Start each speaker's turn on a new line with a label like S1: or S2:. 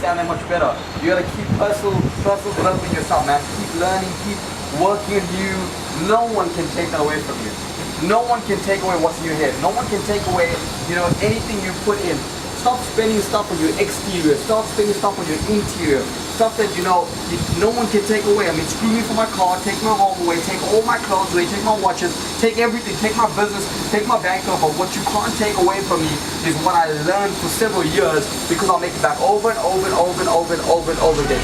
S1: understand that much better. You gotta keep personal developing yourself, man. Keep learning, keep working on you. No one can take that away from you. No one can take away what's in your head. No one can take away, anything you put in. Stop spending stuff on your exterior. Stop spending stuff on your interior. Stuff that no one can take away. I mean, screw me for my car, take my home away, take all my clothes away, take my watches, take everything, take my business, take my bank account. But what you can't take away from me is what I learned for several years, because I'll make it back over and over and over and over and over and over again.